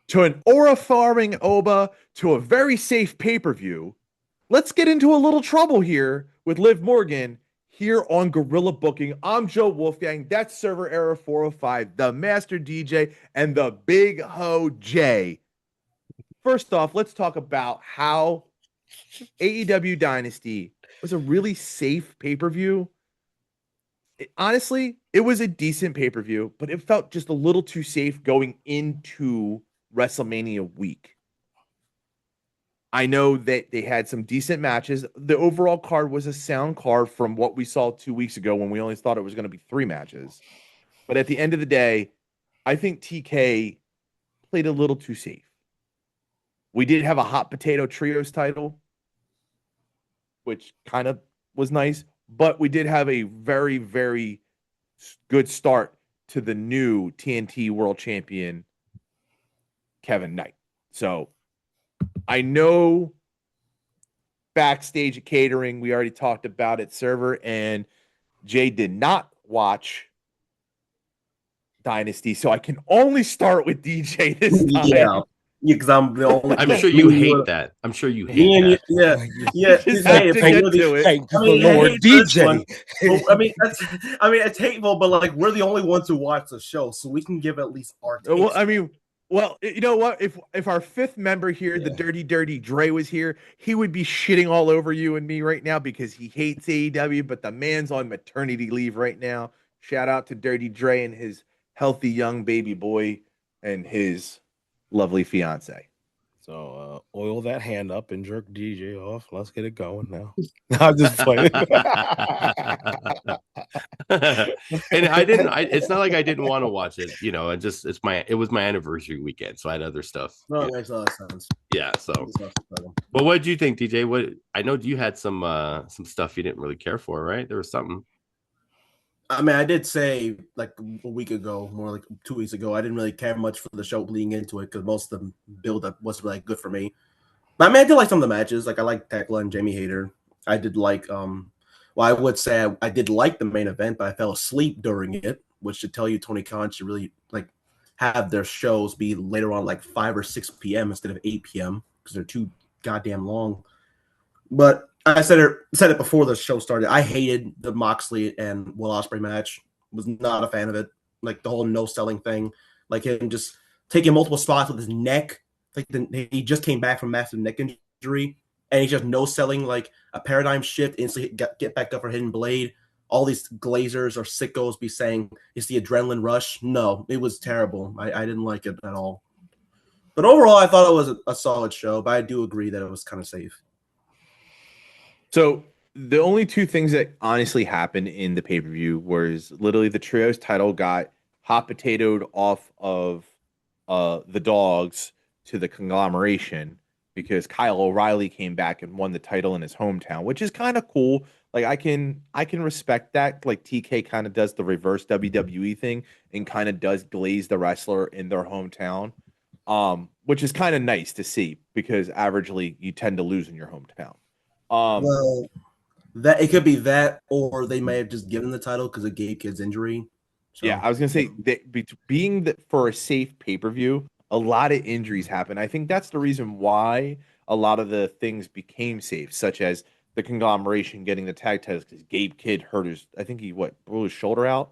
to an aura farming Oba to a very safe pay-per-view, let's get into a little trouble here with Liv Morgan here on Gorilla Booking. I'm Joe Wolfgang. That's Server Era 405, the Master DJ, and the Big Ho J. First off, let's talk about how AEW Dynasty was a really safe pay-per-view. Honestly, it was a decent pay-per-view, but it felt just a little too safe going into WrestleMania week. I know that they had some decent matches. The overall card was a sound card from what we saw 2 weeks ago when we only thought it was going to be 3 matches. But at the end of the day, I think TK played a little too safe. We did have a hot potato trios title, which kind of was nice, but we did have a very, very good start to the new TNT World Champion, Kevin Knight. So I know backstage at catering, we already talked about it, Server, and Jay did not watch Dynasty, so I can only start with DJ this time. Yeah, because I'm the only. I'm sure you hate that. I'm sure you hate that. Yeah. Just have to get to it. DJ. It's hateful, but like we're the only ones who watch the show, so we can give at least our takes. Well, you know what? If our fifth member here, the Dirty Dre, was here, he would be shitting all over you and me right now because he hates AEW, but the man's on maternity leave right now. Shout out to Dirty Dre and his healthy young baby boy and his lovely fiance. So oil that hand up and jerk DJ off. Let's get it going now. I'm just playing. And I didn't. It's not like I didn't want to watch it. You know, it was my anniversary weekend, so I had other stuff. No, it makes a lot of sense. Yeah. So, but what did you think, DJ? What I know you had some stuff you didn't really care for, right? There was something. I mean, I did say like a week ago, more like 2 weeks ago, I didn't really care much for the show leading into it because most of the build-up wasn't really good for me. But I mean, I did like some of the matches. Like I like Tekla and Jamie Hayter. I did like I would say I did like the main event, but I fell asleep during it, which should tell you Tony Khan should really like have their shows be later on like 5 or 6 p.m. instead of 8 p.m. because they're too goddamn long. But I said it before the show started. I hated the Moxley and Will Ospreay match. Was not a fan of it. Like the whole no selling thing, like him just taking multiple spots with his neck. Like he just came back from massive neck injury, and he's just no selling like a paradigm shift. Instantly get back up for Hidden Blade. All these glazers or sickos be saying it's the adrenaline rush. No, it was terrible. I didn't like it at all. But overall, I thought it was a solid show. But I do agree that it was kind of safe. So the only two things that honestly happened in the pay-per-view was literally the trios title got hot potatoed off of the dogs to the conglomeration because Kyle O'Reilly came back and won the title in his hometown, which is kind of cool. Like I can respect that. Like TK kind of does the reverse WWE thing and kind of does glaze the wrestler in their hometown, which is kind of nice to see because averagely you tend to lose in your hometown. Well, that it could be that, or they may have just given the title because of Gabe Kidd's injury. So, yeah, I was gonna say that being that for a safe pay-per-view, a lot of injuries happen. I think that's the reason why a lot of the things became safe, such as the conglomeration getting the tag titles because Gabe Kidd hurt blew his shoulder out.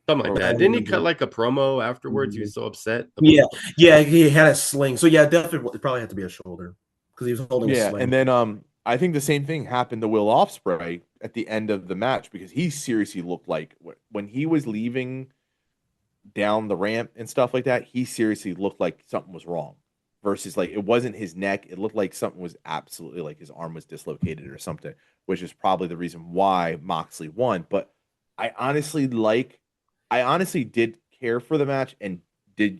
Something like that. Didn't he cut like a promo afterwards? Mm-hmm. He was so upset. Yeah, he had a sling. So yeah, definitely it probably had to be a shoulder. Because he was holding a sling. And then I think the same thing happened to Will Ospreay at the end of the match because he seriously looked like when he was leaving down the ramp and stuff like that, he seriously looked like something was wrong. Versus like it wasn't his neck, it looked like something was absolutely like his arm was dislocated or something, which is probably the reason why Moxley won. But I honestly did care for the match and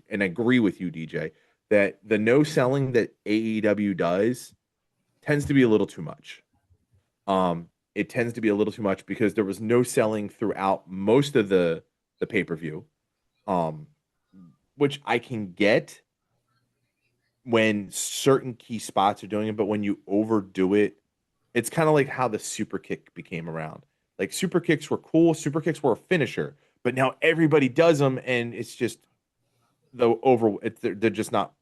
agree with you, DJ. That the no selling that AEW does tends to be a little too much. It tends to be a little too much because there was no selling throughout most of the pay-per-view, which I can get when certain key spots are doing it, but when you overdo it, it's kind of like how the super kick became around. Like super kicks were cool, super kicks were a finisher, but now everybody does them, and it's just they're just not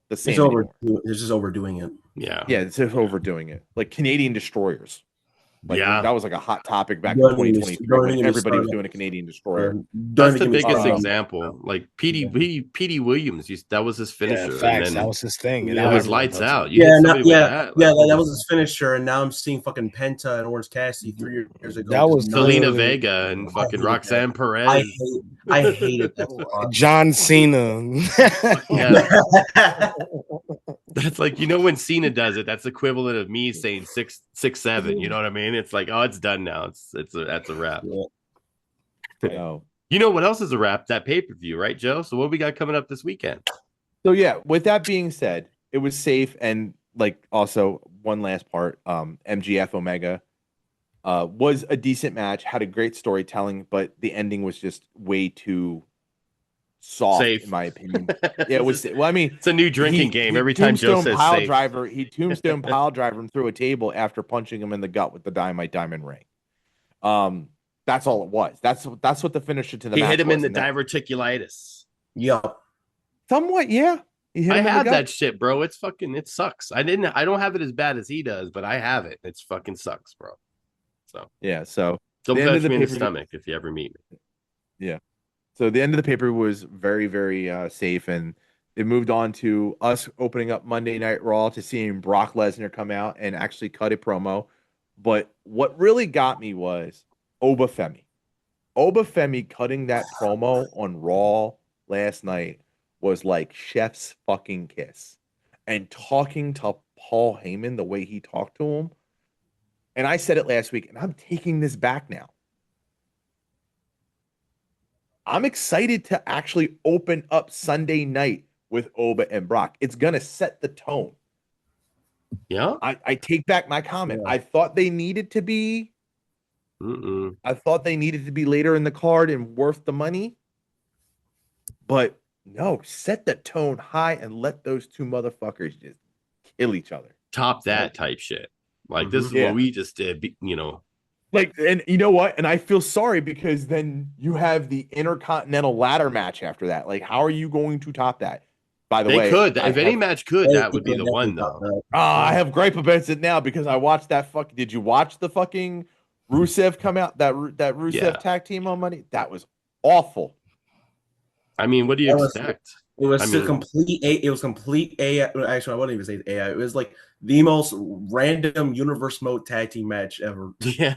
the same It's over. anymore. It's just overdoing it. Yeah. Yeah, it's just overdoing it. Like Canadian destroyers. Like Yeah. that was like a hot topic back in Don't even- 2023 don't when even everybody was start- doing a Canadian destroyer. Don't That's even the get me biggest started on example. Like Petey Williams, that was his finisher. Yeah, facts. And That then was his thing. And it now was everyone lights does it. out. You hit somebody with that. Like, that was his finisher, and now I'm seeing fucking Penta and Orange Cassidy 3 years ago. That was Selena literally- Vega and fucking hated Roxanne I Perez. hated that spot. John Cena. Yeah. That's like, when Cena does it, that's equivalent of me saying 6'7". You know what I mean? It's like, oh, it's done now. That's a wrap. No. You know what else is a wrap? That pay-per-view, right, Joe? So what we got coming up this weekend? So yeah, with that being said, it was safe, and like also one last part, MGF Omega was a decent match, had a great storytelling, but the ending was just way too soft, Safe. in my opinion. Yeah, it was. Well, I mean, It's a new drinking game. Every time Joe says pile safe. driver, he tombstone pile driver him through a table after punching him in the gut with the dynamite diamond ring. That's all it was. That's what the finisher to the He match hit him was, in the and that- diverticulitis. Yup. somewhat, yeah. He hit I him in the have gut. that shit, bro. It sucks. I don't have it as bad as he does, but I have it. It's fucking sucks, bro. So Yeah, so don't The end of touch the me in the pay-per-view- stomach if you ever meet me. So the end of the paper was very, very safe, and it moved on to us opening up Monday Night Raw to seeing Brock Lesnar come out and actually cut a promo. But what really got me was Obafemi. Obafemi cutting that promo on Raw last night was like chef's fucking kiss. And talking to Paul Heyman the way he talked to him. And I said it last week, and I'm taking this back now. I'm excited to actually open up Sunday night with Oba and Brock. It's going to set the tone. Yeah. I take back my comment. Yeah. I thought they needed to be Mm-mm. later in the card and worth the money. But no, set the tone high and let those two motherfuckers just kill each other. Top that type shit. Like this is Yeah. what we just did. Like, and you know what? And I feel sorry because then you have the Intercontinental ladder match after that. Like, how are you going to top that? By the They way, could. I If any have- match could, that would be the one though. I have gripe against it now because I watched that Did you watch the fucking Rusev come out? That Rusev Yeah. tag team on Monday? That was awful. I mean, what do you That was- expect? It was I mean- complete. It was complete AI. Actually, I wouldn't even say AI. It was like the most random universe mode tag team match ever. Yeah.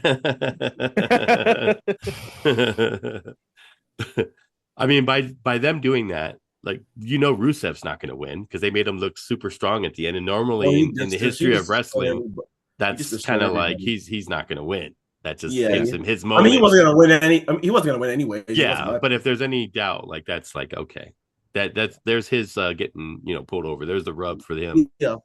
I mean, by them doing that, like Rusev's not going to win because they made him look super strong at the end. And normally in the history of wrestling, that's just kind of destroyed like everybody. he's not going to win. That just Yeah. gives him his I moment. mean, he wasn't gonna win any. He wasn't gonna win anyway. Yeah, but if there's any doubt, like that's like okay, there's his getting pulled over. There's the rub for him. yeah.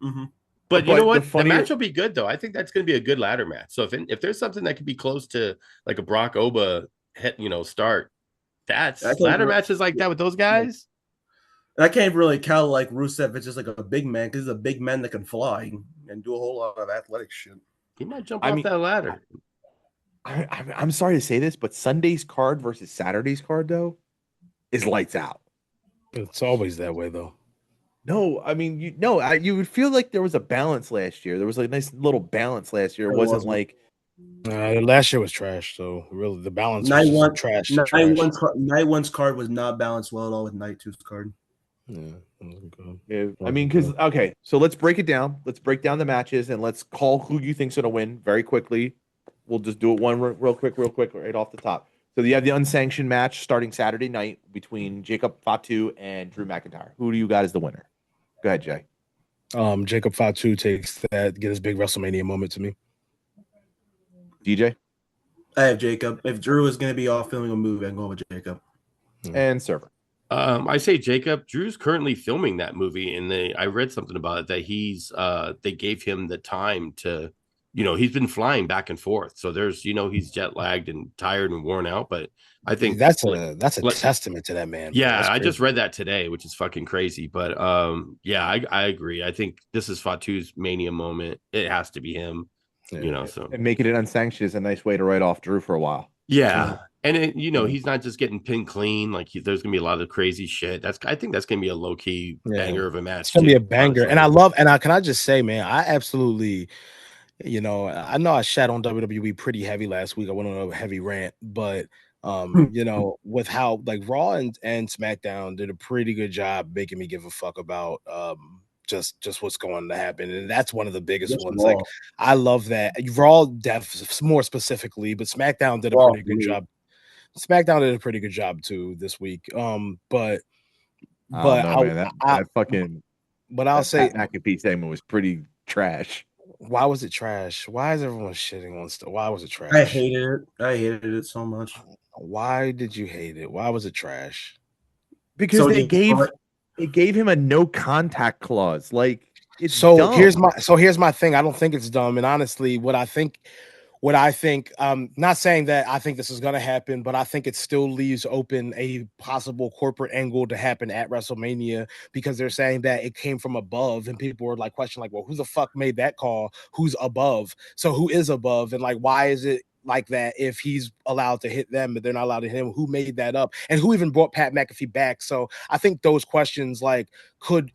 Mm-hmm. But you But know the what? funnier- The match will be good though. I think that's going to be a good ladder match. So if there's something that could be close to like a Brock Oba start, that's I can't ladder re- matches like that with those guys. And I can't really count like Rusev. It's just like a big man because he's a big man that can fly and do a whole lot of athletic shit. He might jump I off mean- that ladder. I'm sorry to say this, but Sunday's card versus Saturday's card though is lights out. It's always that way, though. No, I mean you would feel like there was a balance last year. There was a nice little balance last year. It There wasn't wasn't. like Last year was trash, so really the balance Night was just one, trash. night one's card was not balanced well at all with night two's card. Yeah, it wasn't good. I mean, because okay, so let's break it down. Let's break down the matches and let's call who you think's gonna win very quickly. We'll just do it real quick, right off the top. So you have the unsanctioned match starting Saturday night between Jacob Fatu and Drew McIntyre. Who do you got as the winner? Go ahead, Jay. Jacob Fatu takes that, get his big WrestleMania moment to me. DJ I have Jacob. If Drew is going to be off filming a movie, I'm going with Jacob. and Server. I say Jacob. Drew's currently filming that movie, and I read something about it that they gave him the time to, he's been flying back and forth. So there's, he's jet lagged and tired and worn out. But I think That's a like- testament to that man. yeah, That's I crazy. just read that today, which is fucking crazy. But yeah, I agree. I think this is Fatu's Mania moment. It has to be him. Yeah. So And making it unsanctioned is a nice way to write off Drew for a while. yeah. And he's not just getting pinned clean. Like there's gonna be a lot of crazy shit. I think that's gonna be a low key banger of a match. It's gonna be a banger, honestly. and can I just say, man, I absolutely, I know I shat on WWE pretty heavy last week. I went on a heavy rant, but with how like Raw and SmackDown did a pretty good job making me give a fuck about just what's going to happen, and that's one of the biggest ones. Raw. Like I love that Raw, more specifically, but SmackDown did a Raw, pretty good job. SmackDown did a pretty good job too this week. But I don't know, man. That fucking. But I'll say Pat McAfee segment was pretty trash. Why was it trash? Why is everyone shitting on stuff? Why was it trash? I hated it so much. Why did you hate it? Why was it trash? Because So it gave him a no contact clause. Like it's so dumb. here's my thing. I don't think it's dumb. And honestly, what I think, not saying that I think this is going to happen, but I think it still leaves open a possible corporate angle to happen at WrestleMania, because they're saying that it came from above, and people were like questioning, like, well, who the fuck made that call? Who's above? So who is above? And like, why is it like that if he's allowed to hit them, but they're not allowed to hit him? Who made that up? And who even brought Pat McAfee back? So I think those questions, like,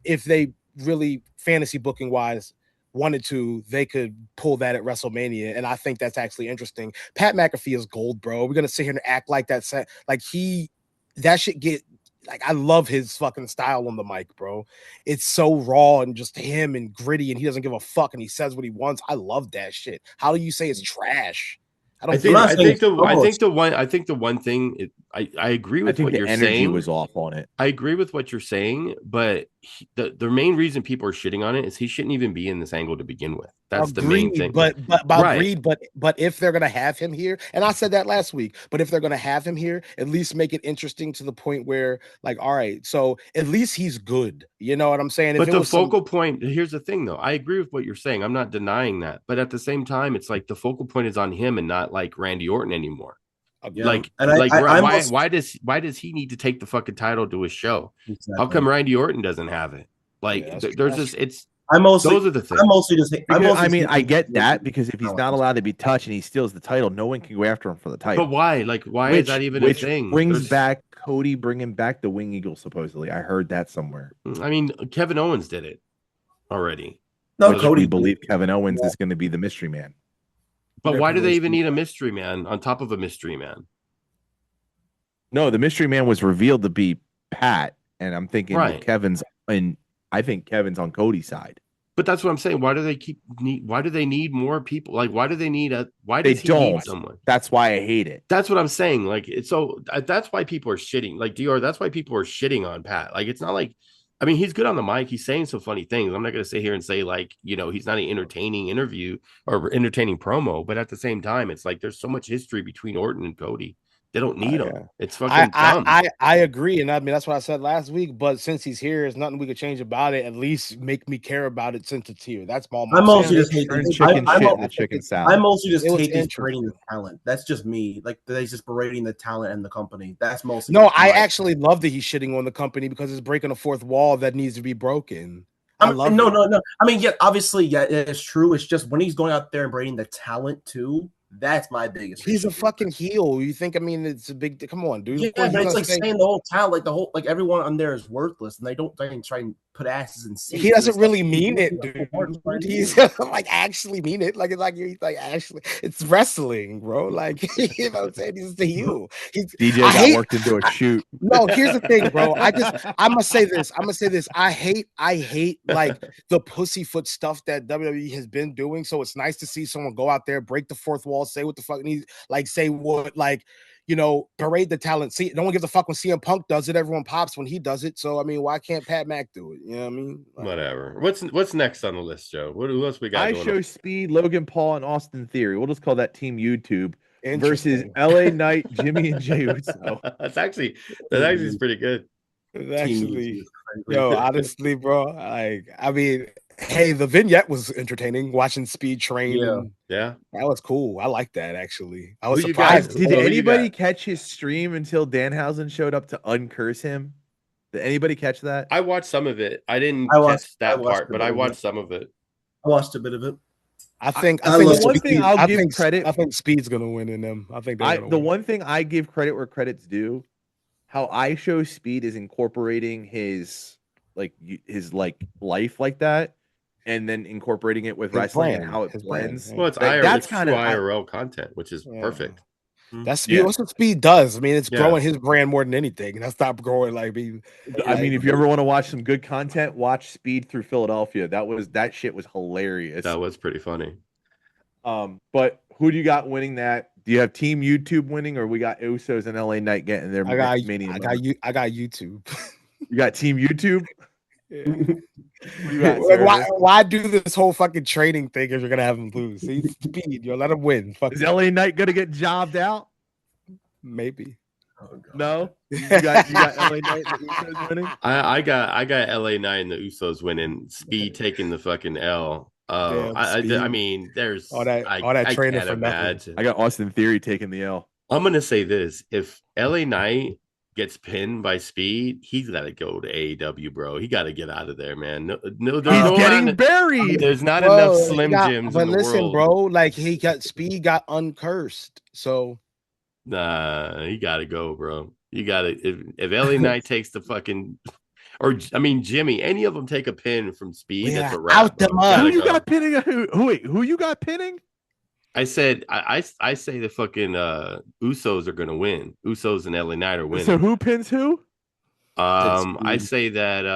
if they really fantasy booking wise wanted to, they could pull that at WrestleMania, and I think that's actually interesting. Pat McAfee is gold, bro. We're gonna sit here and act like that should get, like, I love his fucking style on the mic, bro. It's so raw and just him and gritty, and he doesn't give a fuck, and he says what he wants. I love that shit. How do you say it's trash? I think the one thing I agree with what you're saying. The energy was off on it. I agree with what you're saying, but the main reason people are shitting on it is he shouldn't even be in this angle to begin with. That's the main thing. But if they're gonna have him here, and I said that last week, but if they're gonna have him here, at least make it interesting to the point where, like, all right, so at least he's good. You know what I'm saying? But the focal point, here's the thing, though. I agree with what you're saying. I'm not denying that, but at the same time, it's like the focal point is on him and not like Randy Orton anymore. Yeah. Why does he need to take the fucking title to his show? Exactly. How come Randy Orton doesn't have it? Like, those are the things. I get that, because if he's not allowed to be touched and he steals the title, no one can go after him for the title. But why? Like, why is that even a thing? Brings back Cody, bringing back the Wing Eagle, supposedly. I heard that somewhere. I mean, Kevin Owens did it already. No, Cody believe Kevin Owens is going to be the mystery man. But why do they even need a mystery man on top of a mystery man? No, the mystery man was revealed to be Pat, and I'm thinking I think Kevin's on Cody's side. But that's what I'm saying. Why do they need more people? Like, why does he need someone? That's why I hate it. That's what I'm saying. Like, that's why people are shitting. Like, DR, that's why people are shitting on Pat. Like, it's not like, I mean, he's good on the mic. He's saying some funny things. I'm not going to sit here and say, like, he's not an entertaining interview or entertaining promo. But at the same time, it's like there's so much history between Orton and Cody. They don't need him. It's fucking dumb. I agree, and I mean that's what I said last week. But since he's here, there's nothing we could change about it. At least make me care about it since it's here. That's my. I mostly just hate the chicken salad. I mostly just hate these berating the talent. That's just me. Like they're just berating the talent and the company. That's mostly. No, I actually love that he's shitting on the company because it's breaking a fourth wall that needs to be broken. No. I mean, obviously, it's true. It's just when he's going out there and berating the talent too. That's my biggest. He's a fucking heel. You think? I mean, it's a big. Come on, dude. Yeah, but it's like saying the whole talent, like everyone on there is worthless, and they don't try and put asses in seats. He doesn't really mean it, dude. He's like actually mean it. Like actually, it's wrestling, bro. Like you know what I'm saying? He's the heel. DJ got worked into a shoot. No, here's the thing, bro. I'm gonna say this. I hate like the pussyfoot stuff that WWE has been doing. So it's nice to see someone go out there, break the fourth wall, say what the fuck needs, like say what, like, berate the talent. See, no one gives a fuck when CM Punk does it. Everyone pops when he does it. So I mean, why can't Pat Mac do it? You know what I mean? Like, whatever. What's next on the list, Joe? Who else we got? Show Speed, Logan Paul, and Austin Theory. We'll just call that Team YouTube versus LA Knight, Jimmy and Jey Uso. That's actually pretty good. Actually, honestly, bro. Like, I mean, hey, the vignette was entertaining. Watching Speed train, that was cool. I like that actually. I was surprised. Did anybody catch his stream until Danhausen showed up to uncurse him? Did anybody catch that? I watched some of it. I didn't catch that part, but I watched some of it. I watched a bit of it. I think I love the one thing I'll give credit. I think Speed's gonna win in them. I think The one thing I give credit where credit's due, how I show Speed is incorporating his life like that, and then incorporating it with His wrestling and brand, how it his blends. brand, Well, it's Like, IRL. that's It's kind true of IRL content, which is perfect. That's Speed. Yeah. That's what Speed does. I mean, it's Yeah. growing his brand more than anything. That's not growing like being. I mean, if you ever want to watch some good content, watch Speed through Philadelphia. That shit was hilarious. That was pretty funny. But who do you got winning that? Do you have Team YouTube winning, or we got Usos and LA Knight getting their Mania? I got YouTube. You got Team YouTube. Yeah. Who you got, Like, Server? why do this whole fucking trading thing if you're gonna have him lose? See, Speed, let him win. Fuck Is it. LA Knight gonna get jobbed out? Maybe. Oh, God. No. You got LA Knight and the Usos winning. I got LA Knight and the Usos winning. Speed taking the fucking L. Damn, I Speed. mean, there's All that I training can't for nothing. imagine. I got Austin Theory taking the L. I'm gonna say this: if LA Knight gets pinned by Speed, he's got to go to AEW, bro. He got to get out of there, man. No, there's He's no getting amount- buried. There's not Bro, enough he Slim got- Jims But in the listen, world. bro, like Speed got uncursed. So Nah, he got to go, bro. You got to if LA Knight takes the fucking, or I mean Jimmy, any of them take a pin from Speed. Yeah, That's a wrap. out the bro. mud. Who Gotta you go. got pinning? Who you got pinning? I said I say the fucking Usos are gonna win. Usos and LA Knight are winning. So who pins who? I say that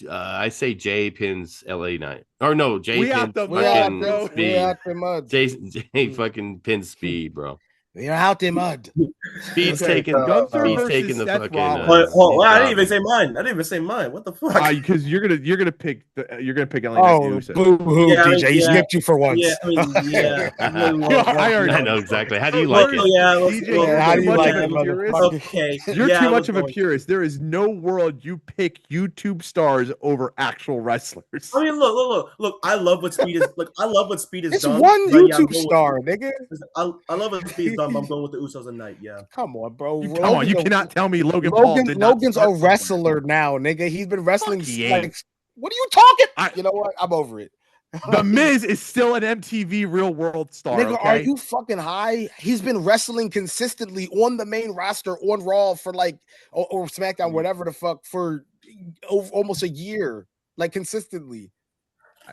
I say Jay pins LA Knight. Or no, Jay We pins out the fucking mud, bro. Speed. out the mud. Jay fucking pins Speed, bro. We're out the mud. Speed's Okay, taking Gunther Speed's versus taking the Seth fucking Rollins. I didn't even say mine. I didn't even say mine. What the fuck? Because you're gonna pick LA Knight Oh, and Usos. boo hoo, Yeah, I mean, DJ. He yeah. skipped you for once. Yeah, I mean, yeah. I already I know exactly. How do you like it? Yeah, DJ, well, you're how too do you much like of it, a purist. motherfucker? Okay, You're yeah, too I much was of a going- purist. There is no world you pick YouTube stars over actual wrestlers. I mean, look. I love what Speed is. Look, I love what Speed is It's done. one but yeah, I'm YouTube going star, nigga. I love what Speed is done. But I'm going with the Usos and Knight. Yeah. Come on, bro. Come on, you Logan's a- cannot tell me Logan Paul did not Logan's a start somewhere. wrestler now, nigga. He's been wrestling. Fuck, he ain't. Like, what are you talking? I- You know what? I'm over it. The Miz is still an MTV Real World star. Nigga, okay? are you fucking high? He's been wrestling consistently on the main roster on Raw for like or SmackDown, whatever the fuck, for almost a year, like consistently.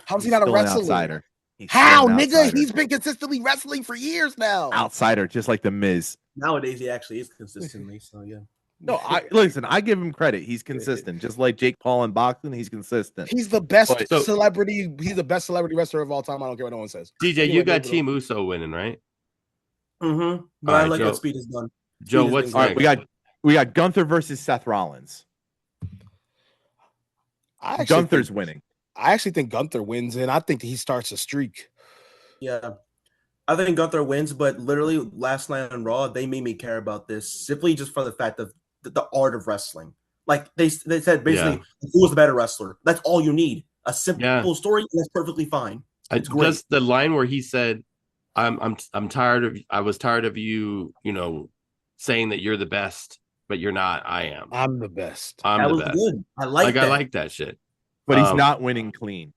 How's he He's not a still an wrestler? outsider. He's How, still an nigga? outsider. He's been consistently wrestling for years now. outsider, just like the Miz. Nowadays, he actually is consistently. So yeah. No, I give him credit. He's consistent, just like Jake Paul in boxing. He's consistent. He's the best But- celebrity. He's the best celebrity wrestler of all time. I don't care what no one says. DJ, Anyway, you got moving Team Uso winning, right? Mm-hmm. But All I right, like Joe. what Speed has done. Joe, Speed what's is All right, next? we got Gunther versus Seth Rollins. Gunther's winning. I actually think Gunther wins, and I think he starts a streak. Yeah. I think Gunther wins, but literally last night on Raw, they made me care about this simply just for the fact of the art of wrestling. Like they said basically, who was the better wrestler? That's all you need. A simple story, and that's perfectly fine. It's great. Just the line where he said, I'm tired of I was tired of you, saying that you're the best, but you're not. I am. I'm the best. I'm That the was best. good. I like that. I like that shit. But he's not winning clean.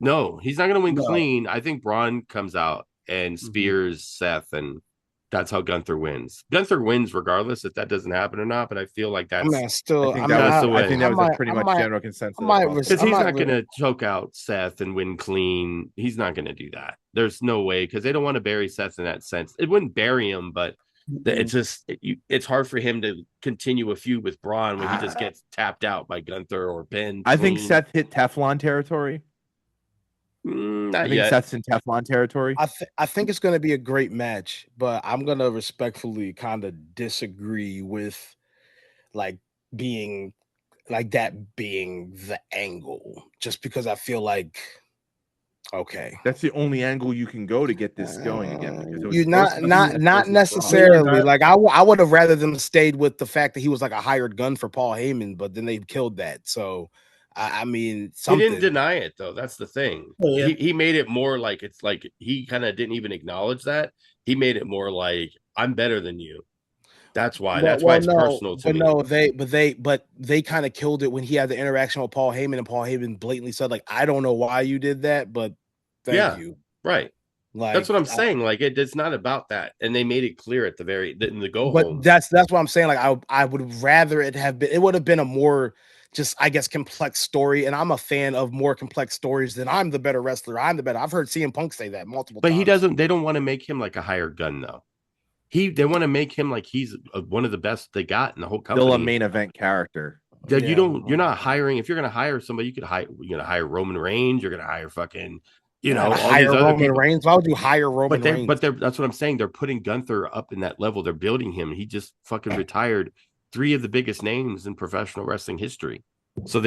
No, he's not going to win No. clean. I think Braun comes out and spears Seth, and that's how Gunther wins. Gunther wins regardless if that doesn't happen or not. But I feel like that's I still. I think I'm that that's was the way. I think that was I a pretty might- much I might- general consensus. I might across res- because the he's I'm not not going to choke out Seth and win clean. He's not going to do that. There's no way because they don't want to bury Seth in that sense. It wouldn't bury him, but it's just it's hard for him to continue a feud with Braun when he just gets tapped out by Gunther or pinned. I think clean. Seth hit Teflon territory. Not I think yet. Seth's in Teflon territory. I think it's going to be a great match, but I'm going to respectfully kind of disagree with like being like that being the angle, just because I feel like okay. That's the only angle you can go to get this going again. Because it was You supposed to be not Seth not versus Braun. necessarily like I would have rather them stayed with the fact that he was like a hired gun for Paul Heyman, but then they killed that. So I mean, He something. didn't deny it though. That's the thing. Oh, yeah. He made it more like it's like he kind of didn't even acknowledge that. He made it more like I'm better than you. That's why. That's why it's personal to me. But they kind of killed it when he had the interaction with Paul Heyman, and Paul Heyman blatantly said, like, I don't know why you did that, but thank you. Right. Like That's what I'm saying. Like it's not about that, and they made it clear at in the go but home. that's what I'm saying. Like I would rather it would have been a more just, I guess, complex story. And I'm a fan of more complex stories than I'm the better wrestler. I'm the better. I've heard CM Punk say that multiple But times. they don't want to make him like a hired gun though. They want to make him like he's one of the best they got in the whole company. Still a main event character. You're not hiring. If you're going to hire somebody, you're going to hire Roman Reigns. You're going to hire fucking, all these other Roman people. Reigns. Why would you hire Roman Reigns? But that's what I'm saying. They're putting Gunther up in that level. They're building him. He just fucking retired 3 of the biggest names in professional wrestling history. So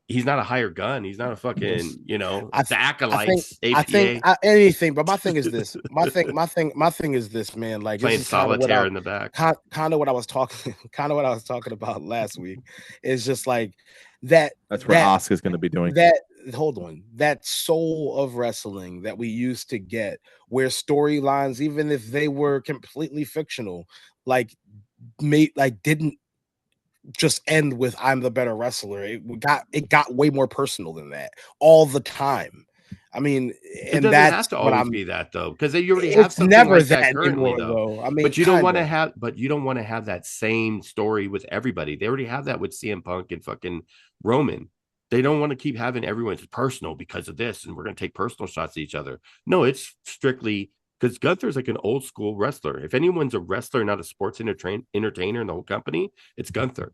he's not a hired gun. He's not a fucking, the acolytes. I think anything, but my thing is this. My thing is this, man. Like playing this is solitaire in the back. Kind of what I was talking about last week. Is just like that. That's what Asuka's going to be doing. That soul of wrestling that we used to get, where storylines, even if they were completely fictional, didn't just end with "I'm the better wrestler." It got way more personal than that all the time. I mean, it doesn't have to always be that though, because you already have something never like that currently, anymore, though. I mean, but you don't want to have that same story with everybody. They already have that with CM Punk and fucking Roman. They don't want to keep having everyone's personal because of this, and we're going to take personal shots at each other. No, it's strictly because Gunther's like an old school wrestler. If anyone's a wrestler, not a sports entertainer in the whole company, it's Gunther.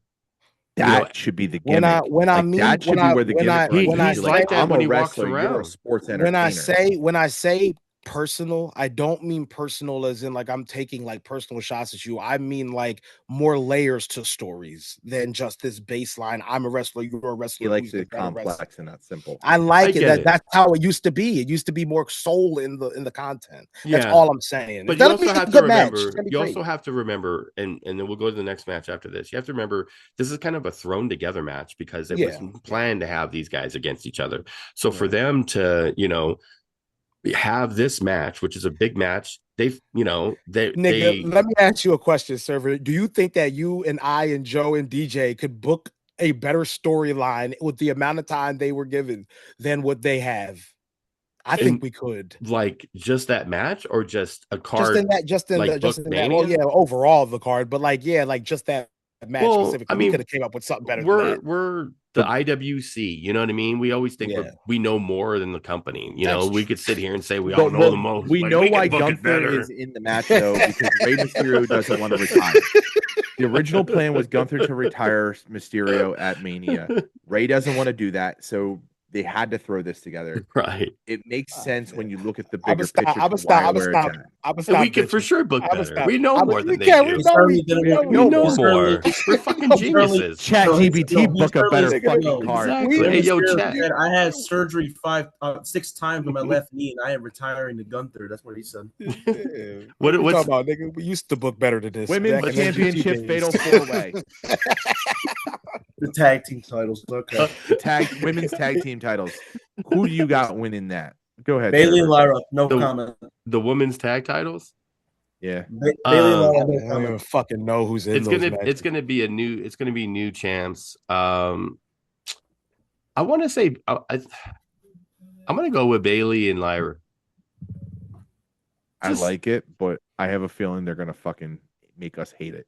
That should be the gimmick. That should be where the gimmick. He's like that when he walks around. You're a sports entertainer. When I say personal, I don't mean personal as in like I'm taking like personal shots at you. I mean like more layers to stories than just this baseline. I'm a wrestler, you're a wrestler. He likes it complex and not simple. I like it. That's how it used to be. It used to be more soul in the content. That's all I'm saying. But you also have to remember. You also have to remember, and then we'll go to the next match after this. You have to remember this is kind of a thrown together match because it was planned to have these guys against each other. So for them to have this match, which is a big match, let me ask you a question, Server. Do you think that you and I and Joe and DJ could book a better storyline with the amount of time they were given than what they have? I think we could. Like just that match, or just a card? Just in that. Well, yeah, overall the card, but just that match specifically. I mean, we could have came up with something better. We're the IWC, you know what I mean? We always think we know more than the company. We could sit here and say we all know the most. We know why Gunther is in the match though, because Rey Mysterio doesn't want to retire. The original plan was Gunther to retire Mysterio at Mania. Rey doesn't want to do that, so they had to throw this together. Right. It makes sense when you look at the bigger picture. We can for sure book better. We know more than they do. We know more. We're fucking geniuses. ChatGPT book a better fucking card. Exactly. Hey, yo, Chat. I had surgery 6 times on my left knee, and I am retiring to Gunther. That's what he said. What are you talking about, nigga? We used to book better than this. Women's Championship Fatal 4-Way. The tag team titles. Okay. Women's tag team titles. Who do you got winning that? Go ahead. Bailey and Lyra. No comment. The women's tag titles. Yeah. Bailey and Lyra. I don't even fucking know who's in. It's gonna be new champs. I want to say I'm gonna go with Bailey and Lyra. I like it, but I have a feeling they're gonna fucking make us hate it.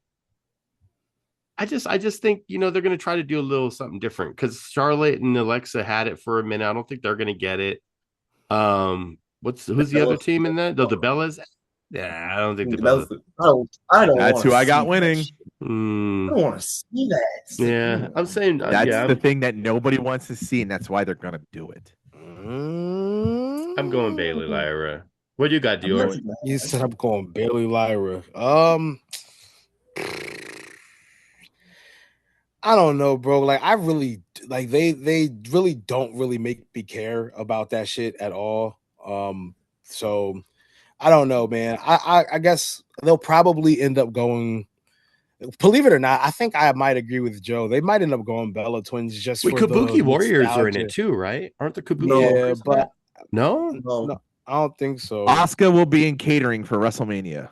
I just think they're going to try to do a little something different because Charlotte and Alexa had it for a minute. I don't think they're going to get it. Who's the other team in that? The Bellas? Yeah, I don't think the Bellas. I don't. That's who I got winning. I don't want to see that. Yeah, I'm saying that's the thing that nobody wants to see, and that's why they're going to do it. I'm going Bailey Lyra. What do you got, Dior? You said I'm going Bailey Lyra. I don't know, bro. Like I really they really don't really make me care about that shit at all. So I don't know, man. I guess they'll probably end up going. Believe it or not, I think I might agree with Joe. They might end up going Bella Twins just for Kabuki Warriors are in it too, right? Aren't the Kabuki Warriors? No, I don't think so. Asuka will be in catering for WrestleMania.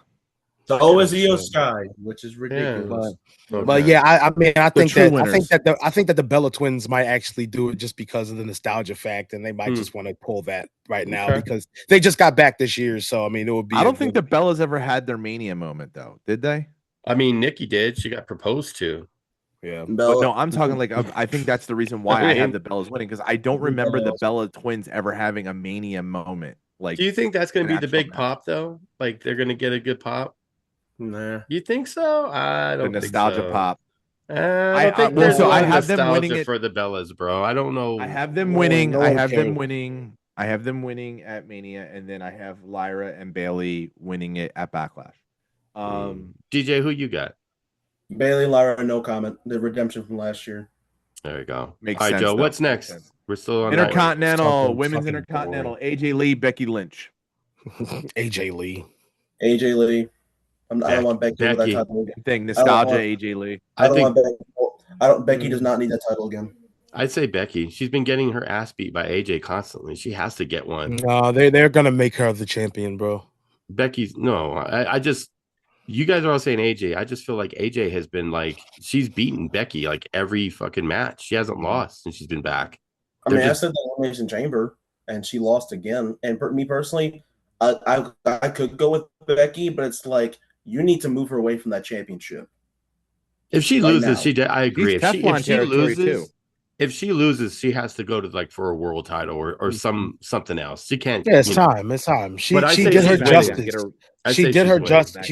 So is Io Sky, which is ridiculous. But yeah, I mean, I think true that winners. I think that the Bella twins might actually do it just because of the nostalgia fact, and they might just want to pull that right now because they just got back this year. So I mean, it would be. I don't think the Bellas ever had their Mania moment though, did they? I mean, Nikki did. She got proposed to. Yeah, but no, I'm talking like I think that's the reason why I have the Bellas winning because I don't remember the Bella twins ever having a Mania moment. Like, do you think that's going to be the big match. pop though? Like they're going to get a good pop? Nah. You think so? I don't the nostalgia think so. pop. I don't think there's so a lot I of have them nostalgia winning it for the Bellas, bro. I don't know. I have them winning. no I one have them cares. winning. I have them winning at Mania, and then I have Lyra and Bailey winning it at Backlash. DJ, who you got? Bailey, Lyra, no comment. The redemption from last year. There you go. Makes All right, sense, Joe. though. What's Makes next? sense. We're still on Intercontinental, women's fucking Intercontinental. AJ Lee, Becky Lynch. AJ Lee. AJ Lee. I don't want Becky with that Becky. title again. Thing nostalgia. AJ Lee. I don't want Becky. Becky does not need that title again. I'd say Becky. She's been getting her ass beat by AJ constantly. She has to get one. No, they're gonna make her the champion, bro. Becky's no. I just. You guys are all saying AJ. I just feel like AJ has been like she's beaten Becky like every fucking match. She hasn't lost since she's been back. I mean, I said the Elimination Chamber, and she lost again. And me personally, I could go with Becky, but it's like you need to move her away from that championship. If she loses, I agree. If she loses, she has to go to like for a world title or something else. She can't. Yeah, it's time. It's time. She did her justice. She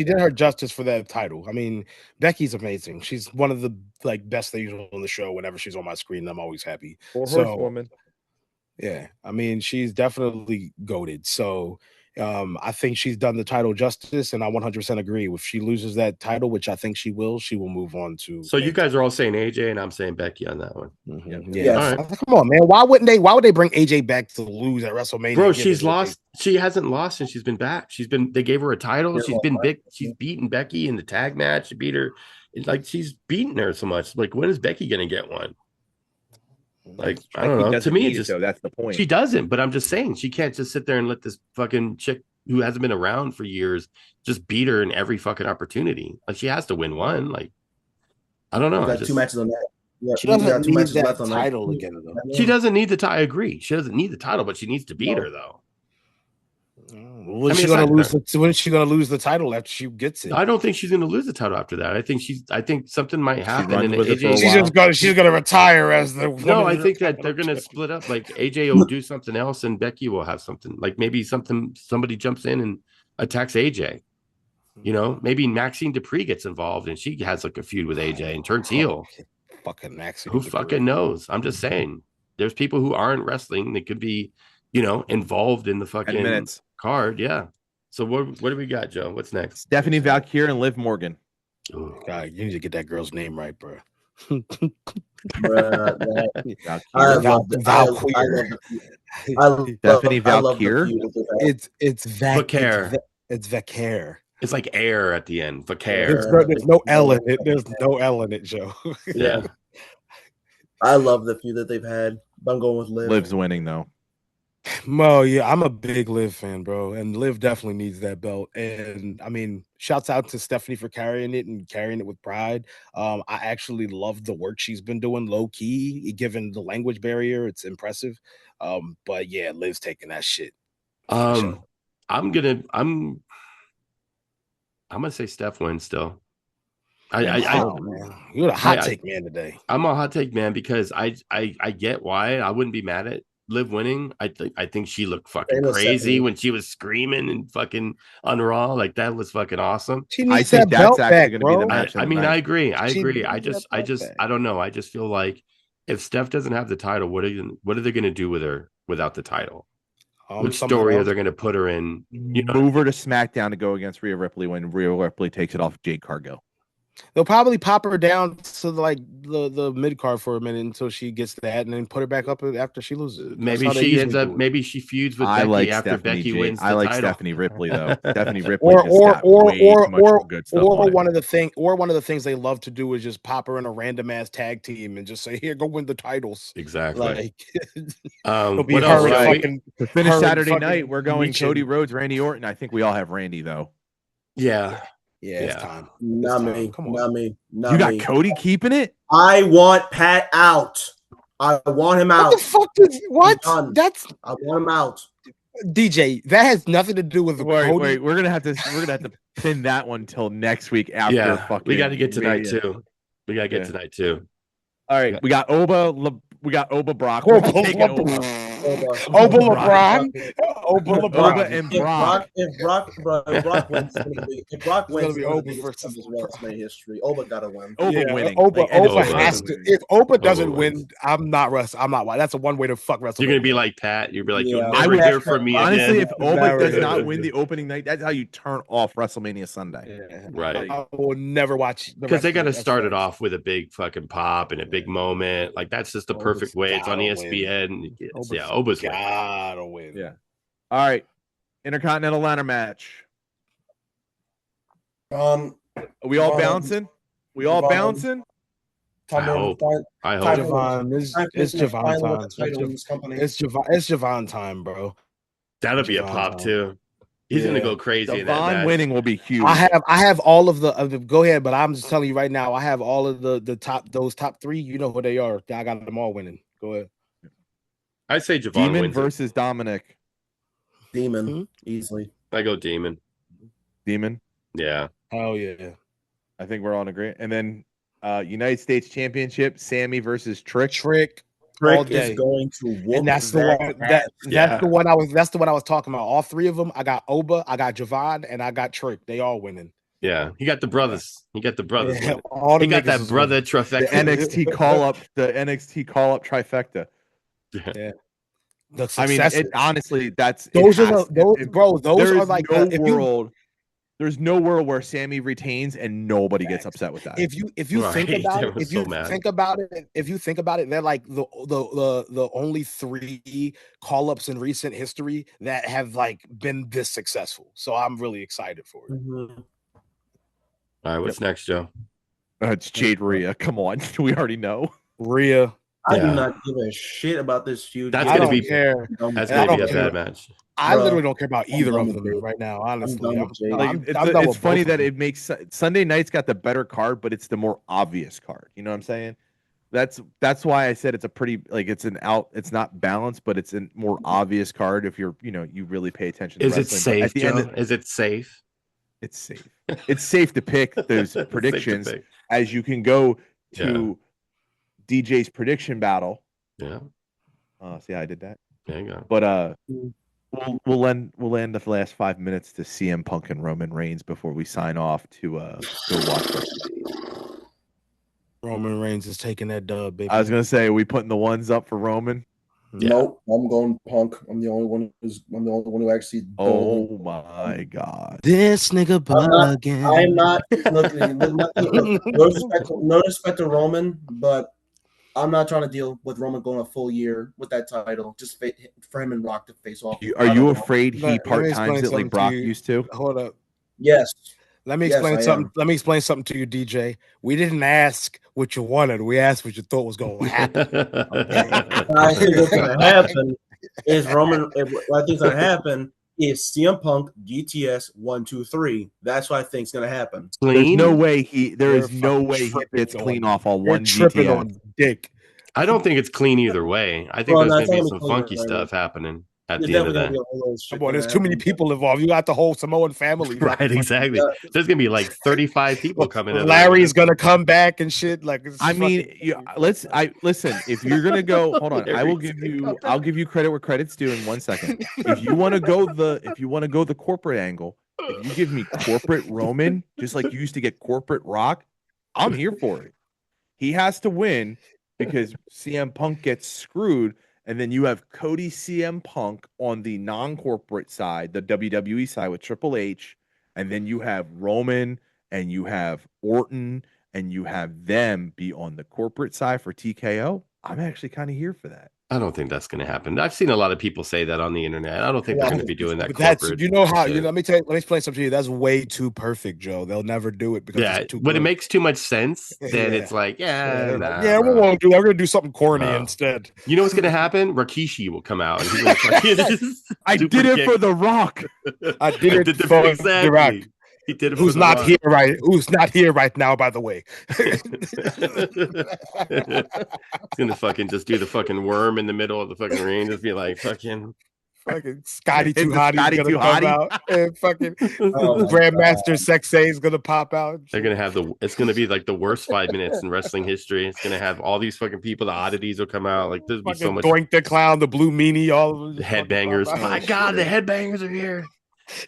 did her justice for that title. I mean, Becky's amazing. She's one of the like best things on the show. Whenever she's on my screen, I'm always happy. Horsewoman. Yeah, I mean, she's definitely goated. So I think she's done the title justice, and I 100% agree. If she loses that title, which I think she will move on to. So you guys are all saying AJ, and I'm saying Becky on that one. Mm-hmm. Yeah, right. Come on, man. Why would they bring AJ back to lose at WrestleMania? Bro, she's lost. She hasn't lost since she's been back. They gave her a title. She's been big. She's beaten Becky in the tag match. She beat her. Like she's beaten her so much. Like when is Becky gonna get one? Like I don't know. To me, it's just that's the point. She doesn't, but I'm just saying she can't just sit there and let this fucking chick who hasn't been around for years just beat her in every fucking opportunity. Like she has to win one. Like I don't know. Two matches on that. Yeah, she doesn't need that title again. Though. She doesn't need the title. I agree. She doesn't need the title, but she needs to beat her though. When is she going to lose the title after she gets it? I don't think she's going to lose the title after that. I think something might happen. And she's going to retire as the. No, I think that they're going to split up. Like AJ will do something else, and Becky will have something. Like maybe somebody jumps in and attacks AJ. You know, maybe Maxine Dupree gets involved, and she has like a feud with AJ and turns heel. Fucking Maxine. Who fucking knows? I'm just saying. There's people who aren't wrestling that could be, involved in the fucking card. Yeah. So what do we got, Joe? What's next? Stephanie Valkyrie and Liv Morgan. Oh God, you need to get that girl's name right, bro. Stephanie Valkyrie. It's Vaquer. It's Vaquer. It's like air at the end. Vaquer. There's no L in it. There's no L in it, Joe. Yeah. I love the feud that they've had. I'm going with Liv. Liv's winning though. Mo, yeah, I'm a big Liv fan, bro, and Liv definitely needs that belt. And I mean, shouts out to Stephanie for carrying it with pride. I actually love the work she's been doing low key, given the language barrier. It's impressive. But yeah, Liv's taking that shit. I'm gonna say Steph wins still. You're a hot take man today. I'm a hot take man because I get why I wouldn't be mad at Liv winning. I think she looked fucking crazy when she was screaming and fucking on Raw. Like that was fucking awesome. I think that's actually going to be the match. I mean, I agree. I don't know. I just feel like if Steph doesn't have the title, what are they going to do with her without the title? Which story are they going to put her in? Move her to SmackDown to go against Rhea Ripley when Rhea Ripley takes it off Jade Cargill. They'll probably pop her down to like the mid card for a minute until she gets that, and then put her back up after she loses. Maybe she ends up. Maybe she feuds with Becky after Becky wins. I like title. Stephanie Ripley though. Stephanie Ripley or one of the things they love to do is just pop her in a random ass tag team and just say, "Here, go win the titles." Exactly. To finish Saturday night, we're going Cody Rhodes, Randy Orton. I think we all have Randy though. Yeah. Yeah, it's time. Not time. me. Come on. Not me. Not You got me. Cody keeping it? I want Pat out. I want him out. What the fuck is what? Done. That's I want him out. DJ. That has nothing to do with Cody. Wait, we're gonna have to pin that one till next week after. Yeah, we got to get tonight Mania. too. We got to get tonight too. All right, we got we got Oba Brock. Oba, We're taking Oba. Oba LeBron. Oba Oba LeBron. and Brock. If Brock wins, if Brock wins, It's gonna be Oba versus WrestleMania history. Oba gotta win. Oba winning. Oba, Like, and Oba Oba has wins. to. If Oba doesn't Oba win, wins. I'm not watching. That's a one way to fuck WrestleMania. You're gonna be like Pat. You'll be like, Yeah. you'll I never would hear from me Honestly, again. if Oba Never. does not win the opening night, that's how you turn off WrestleMania Sunday. Yeah. Right. I will never watch Because they got to rest of start the it off with a big fucking pop and a big moment. Like that's just the Oba's perfect way. It's on gotta ESPN. Oba's Yeah, Oba's winning. gotta win. Yeah. All right. Intercontinental ladder match. Are we all bouncing? We all bouncing? I hope. I hope. Javon, it's Javon time. It's Javon time, bro. That'll be a Javon pop time. too. He's gonna go crazy in that Devon match. winning will be huge. I have all of the go ahead, but I'm just telling you right now, I have all of the top three. You know who they are. I got them all winning. Go ahead. I say Javon Demon wins. versus Dominic. Demon easily. I go Demon. Demon. Yeah. Hell yeah. I think we're all in agreement. And then United States Championship, Sammy versus Trick. Trick all Trick day. is going to whoop And that's the that one ass. that's the one I was talking about. All three of them. I got Oba, I got Javon, and I got Trick. They all winning. Yeah. He got the brothers. He got the brothers. Yeah, winning. all the He got niggas that is brother winning. The trifecta. NXT call up trifecta. The I mean, successors. honestly, those those are has- those if- bro. Those there are is like no if you world. There's no world where Sammy retains and nobody gets upset with that. if you Right, think about they it, were if so you mad. think about it, they're like the only three call ups in recent history that have like been this successful. So I'm really excited for it. Mhm. All right, what's next, Joe? It's Jade Rhea. Come on, we already know. Rhea, I Yeah. do not give a shit about this feud. That's I gonna don't be- care. That's And I gonna be a don't care. bad match. I Bro, literally don't care about either done of with them Jade. right now. Honestly, done with Jade. Like, I'm it's done it's with funny both that of them. it makes Sunday night's got the better card, but it's the more obvious card. You know what I'm saying? That's why I said it's a pretty it's not balanced, but it's a more obvious card if you're you really pay attention to Is it wrestling. But at safe, the Joe? end, Is it safe? it's safe. It's safe to pick those It's safe to predictions pick. as you can go to DJ's prediction battle. Yeah. See how I did that? There you go. But we'll end the last 5 minutes to CM Punk and Roman Reigns before we sign off to go watch WrestleMania. Roman Reigns is taking that dub, baby. I was gonna say, are we putting the ones up for Roman? Yeah. Nope, I'm going Punk. I'm the only one who actually. Oh my god! This nigga bugging. I'm not looking. No respect to Roman, but I'm not trying to deal with Roman going a full year with that title. Just for him and Rock to face off. Are you afraid he Let me part times explain it like something to Brock you. used to? Hold up. Yes. Let me Yes, explain I something. am. Let me explain something to you, DJ. We didn't ask what you wanted. We asked what you thought was going to happen. I think what's going to happen is Roman. What I think's going to happen is CM Punk GTS 1, 2, 3. That's what I think's going to happen. There's Clean? no way there is You're no fucking way he tripping gets on- clean off on You're one tripping GTS. on dick. I don't think it's clean either way. I think Well, there's no, going to it's be not some gonna be funky clean, stuff happening at There's the end of definitely that. going to be a whole shit. Come on, there's gonna too many happen. people involved. You got the whole Samoan family. Right, exactly. Yeah. There's going to be like 35 people coming in. Larry's gonna come back and shit. Like, it's I mean, fucking- listen. If you're gonna go, hold on. Larry's I'll give you credit where credit's due in 1 second. If you want to go the corporate angle, if you give me corporate Roman, just like you used to get corporate Rock, I'm here for it. He has to win because CM Punk gets screwed, and then you have Cody CM Punk on the non-corporate side, the WWE side with Triple H, and then you have Roman and you have Orton and you have them be on the corporate side for TKO. I'm actually kind of here for that. I don't think that's going to happen. I've seen a lot of people say that on the internet. I don't think they're going to be doing that. But that's corporate let shit. me explain something to you. That's way too perfect, Joe. They'll never do it because Yeah, it's too when it good. makes too much sense, then Yeah. it's like, yeah, nah, yeah, we bro. won't do that. We're gonna do something corny No. instead. You know what's going to happen? Rikishi will come out. And he's gonna I super did it kick. for The Rock. I did it the for exactly. The Rock. He did it. Who's for not The here right? Who's not here right now? By the way, He's gonna fucking just do the fucking worm in the middle of the fucking ring. Just be like fucking. Scotty It's Too the Hotty's Scotty gonna Too come Hotty. out, and fucking Oh my Grandmaster Sexay is gonna pop out. They're gonna have it's gonna be like the worst 5 minutes in wrestling history. It's gonna have all these fucking people. The oddities will come out. Like there's be so Fucking much Doink the Clown, the Blue Meanie, all of them. the headbangers. fucking pop My out. God, the headbangers are here.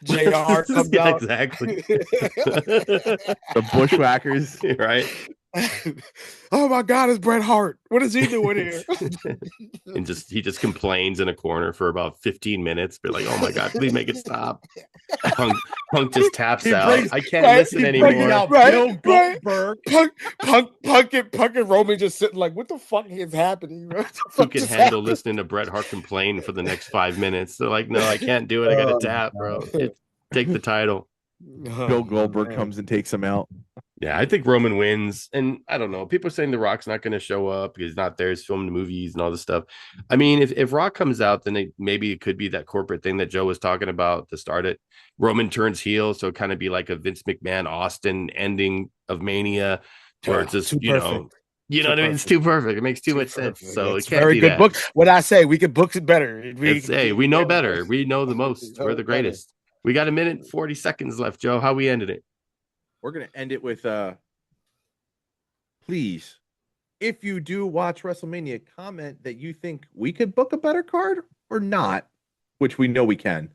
JR comes Yeah, out. exactly. The Bushwhackers. Right. Oh my God, it's Bret Hart. What is he doing here? And he just complains in a corner for about 15 minutes. Be like, oh my God, please make it stop. Punk just taps out. I can't listen anymore. Out Right, Bill right. Goldberg. Punk and Roman just sitting like, what the fuck is happening? What the Who fuck can just handle happened? listening to Bret Hart complain for the next 5 minutes? They're like, no, I can't do it. I gotta tap, bro. Take the title. Bill Goldberg comes and takes him out. Yeah, I think Roman wins. And I don't know. People are saying The Rock's not going to show up because he's not there. He's filming movies and all this stuff. I mean, if Rock comes out, then maybe it could be that corporate thing that Joe was talking about to start it. Roman turns heel, so it kind of be like a Vince McMahon Austin ending of Mania, where it's just, you know what I mean? It's too perfect. It makes too much sense. So it's it can't very be good that. book. What I say, we could book it better. We know better. We know the most. We're the greatest. We got 1:40 seconds left, Joe. How we ended it? We're gonna end it with please, if you do watch WrestleMania, comment that you think we could book a better card or not, which we know we can,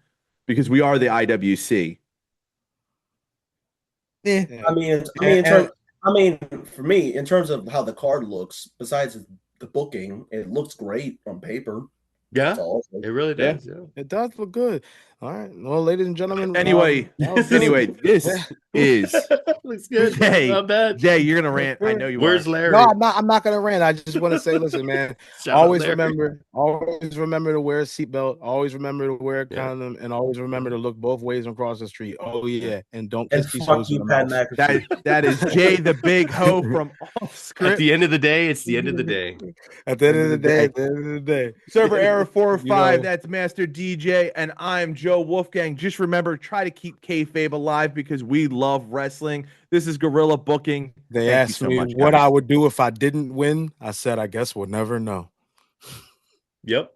because we are the IWC. For me, in terms of how the card looks, besides the booking, it looks great on paper. Yeah, Awesome. it really does. Yeah. It does look good. All right. Well, ladies and gentlemen. Anyway, this is Looks good. Jay. Not bad. Jay, you're gonna rant. I know you Where's are. Larry? No, I'm not gonna rant. I just want to say, listen, man. Shout out always Larry. remember to wear a seatbelt. Always remember to wear a condom, and always remember to look both ways across the street. Oh yeah, and don't kiss these hoes in the mouth. That is Jay the Big Ho from Off Script. At the end of the day, it's the end of the day. At the end of the day. Server error 405. You know. That's Master DJ, and I'm Joe Wolfgang. Just remember, try to keep kayfabe alive because we love wrestling. This is Gorilla Booking. They Thank asked you so me much, what guys. I would do if I didn't win. I said, I guess we'll never know. Yep.